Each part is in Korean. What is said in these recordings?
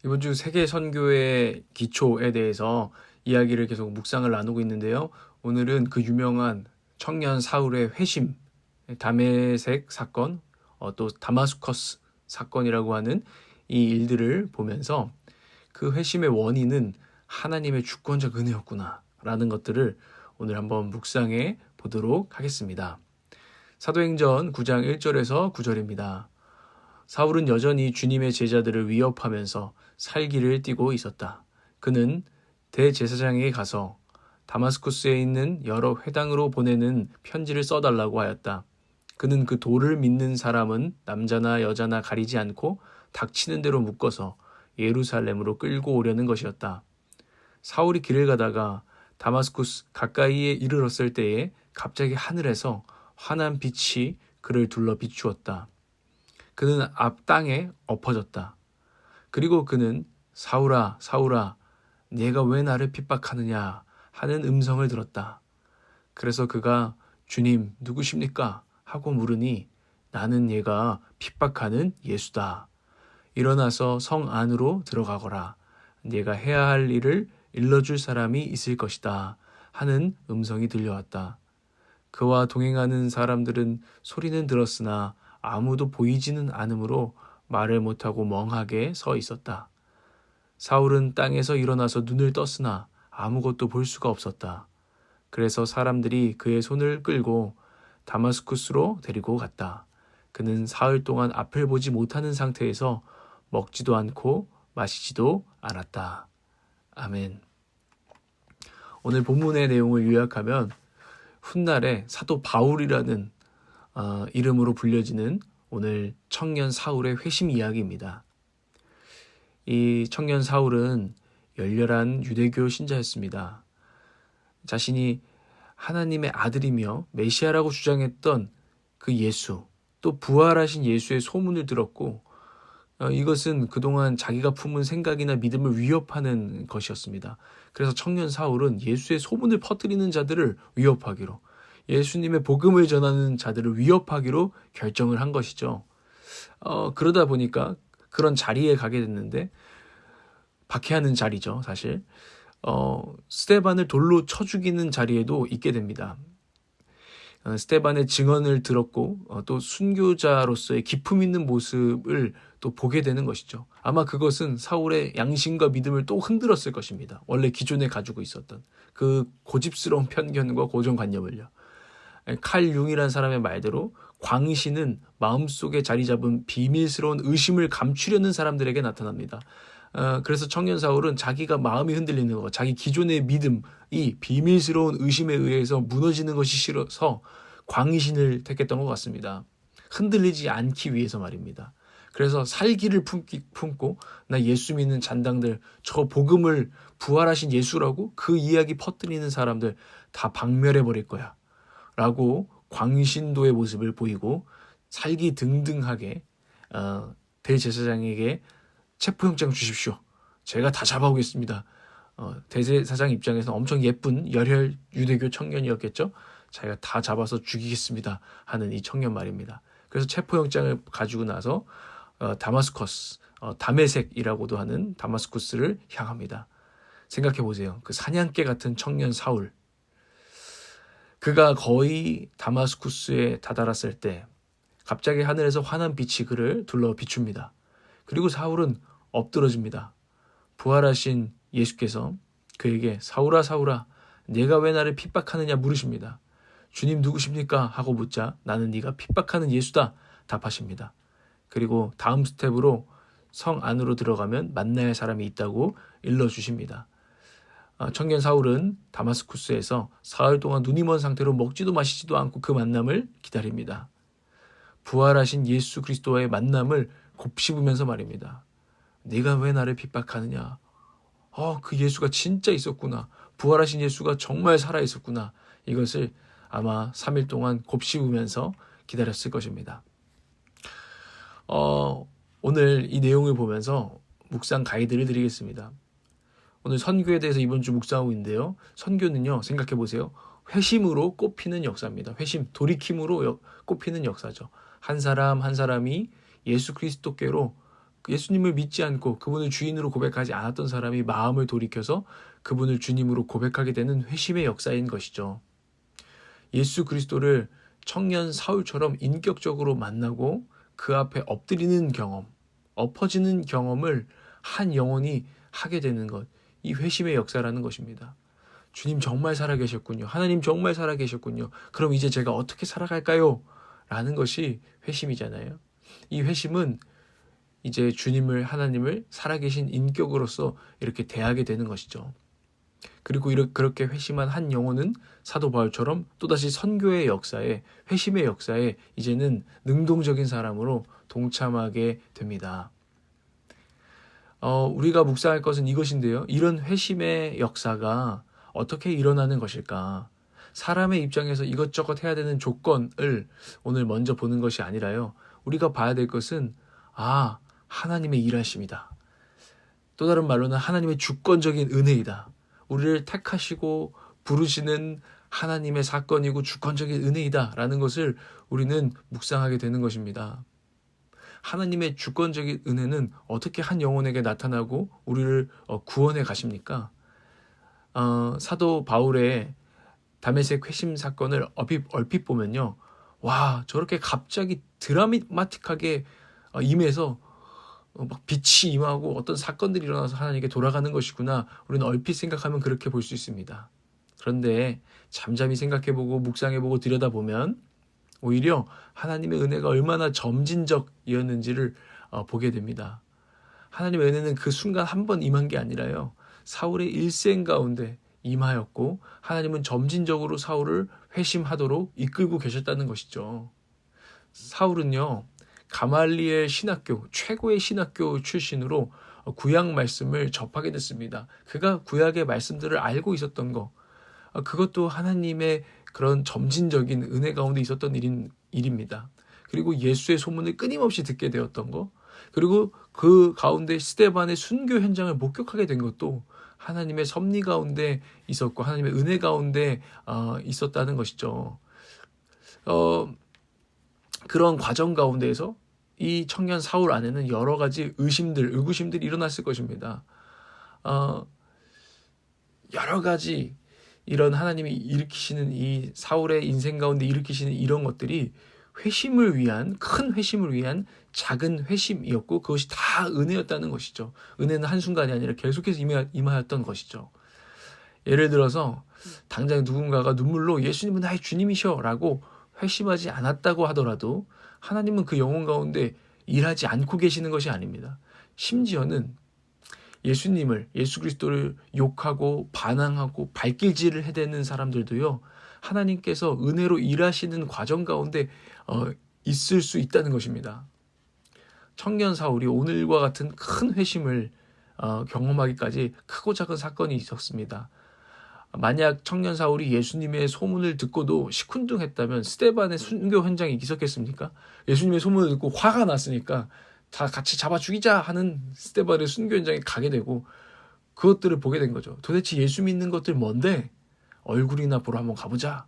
이번 주 세계 선교의 기초에 대해서 이야기를 계속 묵상을 나누고 있는데요. 오늘은 그 유명한 청년 사울의 회심, 다메섹 사건, 또 다마스커스 사건이라고 하는 이 일들을 보면서 그 회심의 원인은 하나님의 주권적 은혜였구나 라는 것들을 오늘 한번 묵상해 보도록 하겠습니다. 사도행전 9장 1절에서 9절입니다. 사울은 여전히 주님의 제자들을 위협하면서 살기를 띠고 있었다. 그는 대제사장에게 가서 다마스쿠스에 있는 여러 회당으로 보내는 편지를 써달라고 하였다. 그는 그 도를 믿는 사람은 남자나 여자나 가리지 않고 닥치는 대로 묶어서 예루살렘으로 끌고 오려는 것이었다. 사울이 길을 가다가 다마스쿠스 가까이에 이르렀을 때에 갑자기 하늘에서 환한 빛이 그를 둘러 비추었다. 그는 앞 땅에 엎어졌다. 그리고 그는 사울아, 사울아, 네가 왜 나를 핍박하느냐 하는 음성을 들었다. 그래서 그가 주님 누구십니까? 하고 물으니 나는 얘가 핍박하는 예수다. 일어나서 성 안으로 들어가거라. 네가 해야 할 일을 일러줄 사람이 있을 것이다. 하는 음성이 들려왔다. 그와 동행하는 사람들은 소리는 들었으나 아무도 보이지는 않으므로 말을 못하고 멍하게 서 있었다. 사울은 땅에서 일어나서 눈을 떴으나 아무것도 볼 수가 없었다. 그래서 사람들이 그의 손을 끌고 다마스쿠스로 데리고 갔다. 그는 사흘 동안 앞을 보지 못하는 상태에서 먹지도 않고 마시지도 않았다. 아멘. 오늘 본문의 내용을 요약하면 훗날에 사도 바울이라는 이름으로 불려지는 오늘 청년 사울의 회심 이야기입니다. 이 청년 사울은 열렬한 유대교 신자였습니다. 자신이 하나님의 아들이며 메시아라고 주장했던 그 예수, 또 부활하신 예수의 소문을 들었고 이것은 그동안 자기가 품은 생각이나 믿음을 위협하는 것이었습니다. 그래서 청년 사울은 예수의 소문을 퍼뜨리는 자들을 위협하기로, 예수님의 복음을 전하는 자들을 위협하기로 결정을 한 것이죠. 그러다 보니까 그런 자리에 가게 됐는데, 박해하는 자리죠, 사실. 스데반을 돌로 쳐 죽이는 자리에도 있게 됩니다. 스데반의 증언을 들었고 또 순교자로서의 기품 있는 모습을 또 보게 되는 것이죠. 아마 그것은 사울의 양심과 믿음을 또 흔들었을 것입니다. 원래 기존에 가지고 있었던 그 고집스러운 편견과 고정관념을요. 칼 융이라는 사람의 말대로 광신은 마음속에 자리 잡은 비밀스러운 의심을 감추려는 사람들에게 나타납니다. 그래서 청년 사울은 자기가 마음이 흔들리는 것, 자기 기존의 믿음이 비밀스러운 의심에 의해서 무너지는 것이 싫어서 광신을 택했던 것 같습니다. 흔들리지 않기 위해서 말입니다. 그래서 살기를 품고 나 예수 믿는 잔당들, 저 복음을 부활하신 예수라고 그 이야기 퍼뜨리는 사람들 다 박멸해버릴 거야 라고 광신도의 모습을 보이고 살기 등등하게 대제사장에게 체포영장 주십시오. 제가 다 잡아오겠습니다. 대제사장 입장에서 엄청 예쁜 열혈 유대교 청년이었겠죠. 자기가 다 잡아서 죽이겠습니다 하는 이 청년 말입니다. 그래서 체포영장을 가지고 나서 다마스커스, 다메섹이라고도 하는 다마스쿠스를 향합니다. 생각해 보세요. 그 사냥개 같은 청년 사울. 그가 거의 다마스쿠스에 다다랐을 때 갑자기 하늘에서 환한 빛이 그를 둘러 비춥니다. 그리고 사울은 엎드러집니다. 부활하신 예수께서 그에게 사울아 사울아 네가 왜 나를 핍박하느냐 물으십니다. 주님 누구십니까? 하고 묻자 나는 네가 핍박하는 예수다 답하십니다. 그리고 다음 스텝으로 성 안으로 들어가면 만나야 할 사람이 있다고 일러주십니다. 청년 사울은 다마스쿠스에서 사흘 동안 눈이 먼 상태로 먹지도 마시지도 않고 그 만남을 기다립니다. 부활하신 예수 그리스도와의 만남을 곱씹으면서 말입니다. 네가 왜 나를 핍박하느냐? 그 예수가 진짜 있었구나. 부활하신 예수가 정말 살아있었구나. 이것을 아마 3일 동안 곱씹으면서 기다렸을 것입니다. 오늘 이 내용을 보면서 묵상 가이드를 드리겠습니다. 오늘 선교에 대해서 이번 주 묵상하고 있는데요. 선교는요, 생각해 보세요. 회심으로 꼽히는 역사입니다. 회심, 돌이킴으로 꼽히는 역사죠. 한 사람 한 사람이 예수 그리스도께로 예수님을 믿지 않고 그분을 주인으로 고백하지 않았던 사람이 마음을 돌이켜서 그분을 주님으로 고백하게 되는 회심의 역사인 것이죠. 예수 그리스도를 청년 사울처럼 인격적으로 만나고 그 앞에 엎드리는 경험, 엎어지는 경험을 한 영혼이 하게 되는 것, 이 회심의 역사라는 것입니다. 주님 정말 살아계셨군요. 하나님 정말 살아계셨군요. 그럼 이제 제가 어떻게 살아갈까요? 라는 것이 회심이잖아요. 이 회심은 이제 주님을, 하나님을 살아계신 인격으로서 이렇게 대하게 되는 것이죠. 그리고 그렇게 회심한 한 영혼은 사도 바울처럼 또다시 선교의 역사에, 회심의 역사에 이제는 능동적인 사람으로 동참하게 됩니다. 우리가 묵상할 것은 이것인데요. 이런 회심의 역사가 어떻게 일어나는 것일까? 사람의 입장에서 이것저것 해야 되는 조건을 오늘 먼저 보는 것이 아니라요. 우리가 봐야 될 것은 하나님의 일하심이다. 또 다른 말로는 하나님의 주권적인 은혜이다. 우리를 택하시고 부르시는 하나님의 사건이고 주권적인 은혜이다라는 것을 우리는 묵상하게 되는 것입니다. 하나님의 주권적인 은혜는 어떻게 한 영혼에게 나타나고 우리를 구원해 가십니까? 사도 바울의 다메섹 회심 사건을 얼핏 보면요. 와, 저렇게 갑자기 드라마틱하게 임해서 막 빛이 임하고 어떤 사건들이 일어나서 하나님께 돌아가는 것이구나. 우리는 얼핏 생각하면 그렇게 볼 수 있습니다. 그런데 잠잠히 생각해보고 묵상해보고 들여다보면 오히려 하나님의 은혜가 얼마나 점진적이었는지를 보게 됩니다. 하나님의 은혜는 그 순간 한 번 임한 게 아니라요. 사울의 일생 가운데 임하였고 하나님은 점진적으로 사울을 회심하도록 이끌고 계셨다는 것이죠. 사울은요. 가말리엘 신학교, 최고의 신학교 출신으로 구약 말씀을 접하게 됐습니다. 그가 구약의 말씀들을 알고 있었던 거, 그것도 하나님의 그런 점진적인 은혜 가운데 있었던 일입니다. 그리고 예수의 소문을 끊임없이 듣게 되었던 거, 그리고 그 가운데 스데반의 순교 현장을 목격하게 된 것도 하나님의 섭리 가운데 있었고 하나님의 은혜 가운데 있었다는 것이죠. 그런 과정 가운데에서 이 청년 사울 안에는 여러 가지 의구심들이 일어났을 것입니다. 여러 가지 이런 하나님이 일으키시는 이 사울의 인생 가운데 일으키시는 이런 것들이 큰 회심을 위한 작은 회심이었고 그것이 다 은혜였다는 것이죠. 은혜는 한순간이 아니라 계속해서 임하였던 것이죠. 예를 들어서 당장 누군가가 눈물로 예수님은 나의 주님이셔 라고 회심하지 않았다고 하더라도 하나님은 그 영혼 가운데 일하지 않고 계시는 것이 아닙니다. 심지어는 예수 그리스도를 욕하고 반항하고 발길질을 해대는 사람들도요. 하나님께서 은혜로 일하시는 과정 가운데 있을 수 있다는 것입니다. 청년 사울이 오늘과 같은 큰 회심을 경험하기까지 크고 작은 사건이 있었습니다. 만약 청년 사울이 예수님의 소문을 듣고도 시큰둥했다면 스데반의 순교 현장이 있었겠습니까? 예수님의 소문을 듣고 화가 났으니까 다 같이 잡아 죽이자 하는 스데반의 순교 현장에 가게 되고 그것들을 보게 된 거죠. 도대체 예수 믿는 것들 뭔데? 얼굴이나 보러 한번 가보자.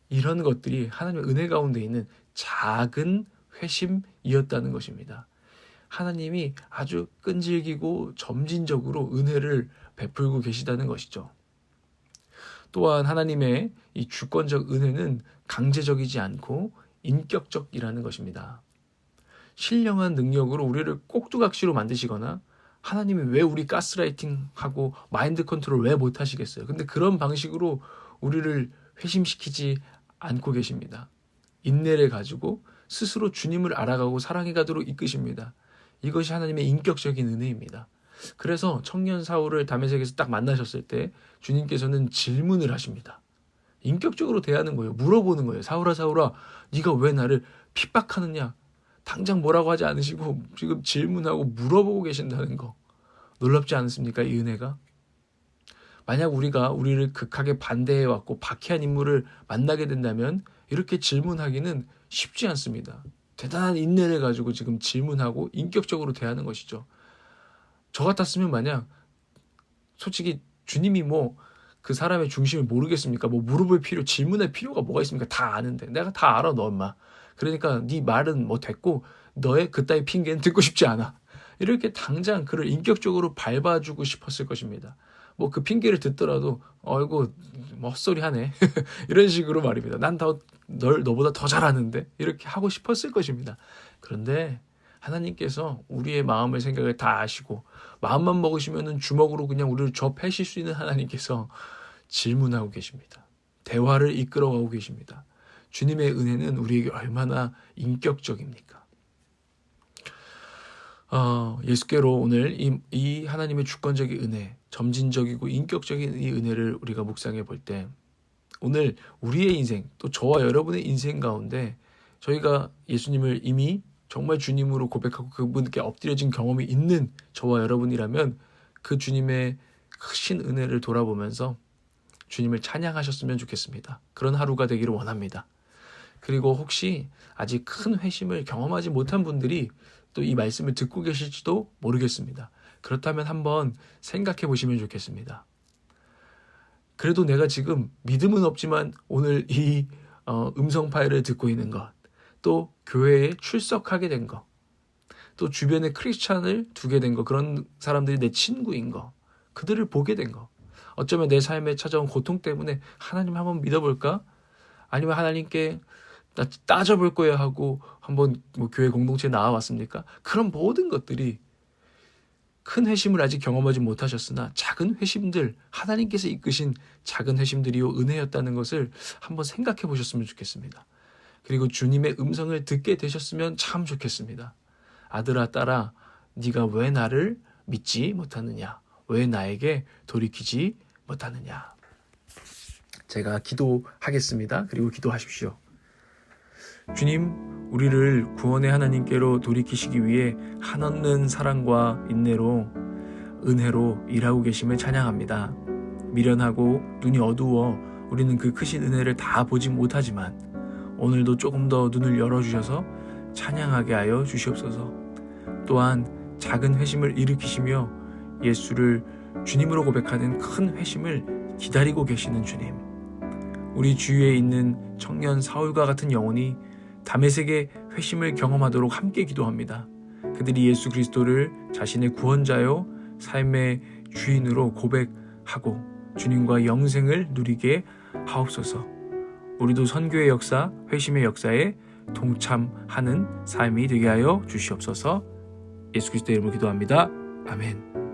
이런 것들이 하나님의 은혜 가운데 있는 작은 회심이었다는 것입니다. 하나님이 아주 끈질기고 점진적으로 은혜를 베풀고 계시다는 것이죠. 또한 하나님의 이 주권적 은혜는 강제적이지 않고 인격적이라는 것입니다. 신령한 능력으로 우리를 꼭두각시로 만드시거나 하나님이 왜 우리 가스라이팅하고 마인드 컨트롤 왜 못하시겠어요? 근데 그런 방식으로 우리를 회심시키지 않고 계십니다. 인내를 가지고 스스로 주님을 알아가고 사랑해 가도록 이끄십니다. 이것이 하나님의 인격적인 은혜입니다. 그래서 청년 사울을 다메섹에서 딱 만나셨을 때 주님께서는 질문을 하십니다. 인격적으로 대하는 거예요. 물어보는 거예요. 사울아 사울아 네가 왜 나를 핍박하느냐. 당장 뭐라고 하지 않으시고 지금 질문하고 물어보고 계신다는 거. 놀랍지 않습니까? 이 은혜가. 만약 우리가 우리를 극하게 반대해왔고 박해한 인물을 만나게 된다면 이렇게 질문하기는 쉽지 않습니다. 대단한 인내를 가지고 지금 질문하고 인격적으로 대하는 것이죠. 저 같았으면 만약 솔직히 주님이 그 사람의 중심을 모르겠습니까? 물어볼 질문할 필요가 뭐가 있습니까? 다 아는데. 내가 다 알아, 너 엄마. 그러니까 네 말은 됐고 너의 그따위 핑계는 듣고 싶지 않아. 이렇게 당장 그를 인격적으로 밟아주고 싶었을 것입니다. 뭐 그 핑계를 듣더라도 어이구 뭐 헛소리 하네 이런 식으로 말입니다. 난 너보다 더 잘하는데 이렇게 하고 싶었을 것입니다. 그런데 하나님께서 우리의 마음을 생각을 다 아시고 마음만 먹으시면은 주먹으로 그냥 우리를 좁혀실 수 있는 하나님께서 질문하고 계십니다. 대화를 이끌어가고 계십니다. 주님의 은혜는 우리에게 얼마나 인격적입니까? 예수께로 오늘 이 하나님의 주권적인 은혜, 점진적이고 인격적인 이 은혜를 우리가 묵상해 볼 때 오늘 우리의 인생, 또 저와 여러분의 인생 가운데 저희가 예수님을 이미 정말 주님으로 고백하고 그분께 엎드려진 경험이 있는 저와 여러분이라면 그 주님의 크신 은혜를 돌아보면서 주님을 찬양하셨으면 좋겠습니다. 그런 하루가 되기를 원합니다. 그리고 혹시 아직 큰 회심을 경험하지 못한 분들이 또 이 말씀을 듣고 계실지도 모르겠습니다. 그렇다면 한번 생각해 보시면 좋겠습니다. 그래도 내가 지금 믿음은 없지만 오늘 이 음성 파일을 듣고 있는 것, 또 교회에 출석하게 된 것, 또 주변에 크리스찬을 두게 된 것, 그런 사람들이 내 친구인 것, 그들을 보게 된 것, 어쩌면 내 삶에 찾아온 고통 때문에 하나님 한번 믿어볼까? 아니면 하나님께 나 따져볼 거야 하고 한번 뭐 교회 공동체에 나와봤습니까? 그런 모든 것들이 큰 회심을 아직 경험하지 못하셨으나 작은 회심들, 하나님께서 이끄신 작은 회심들이요 은혜였다는 것을 한번 생각해 보셨으면 좋겠습니다. 그리고 주님의 음성을 듣게 되셨으면 참 좋겠습니다. 아들아 딸아, 네가 왜 나를 믿지 못하느냐? 왜 나에게 돌이키지 못하느냐? 제가 기도하겠습니다. 그리고 기도하십시오. 주님, 우리를 구원의 하나님께로 돌이키시기 위해 한없는 사랑과 인내로 은혜로 일하고 계심을 찬양합니다. 미련하고 눈이 어두워 우리는 그 크신 은혜를 다 보지 못하지만 오늘도 조금 더 눈을 열어주셔서 찬양하게 하여 주시옵소서. 또한 작은 회심을 일으키시며 예수를 주님으로 고백하는 큰 회심을 기다리고 계시는 주님, 우리 주위에 있는 청년 사울과 같은 영혼이 다메섹의 회심을 경험하도록 함께 기도합니다. 그들이 예수 그리스도를 자신의 구원자요 삶의 주인으로 고백하고 주님과 영생을 누리게 하옵소서. 우리도 선교의 역사, 회심의 역사에 동참하는 삶이 되게 하여 주시옵소서. 예수 그리스도의 이름으로 기도합니다. 아멘.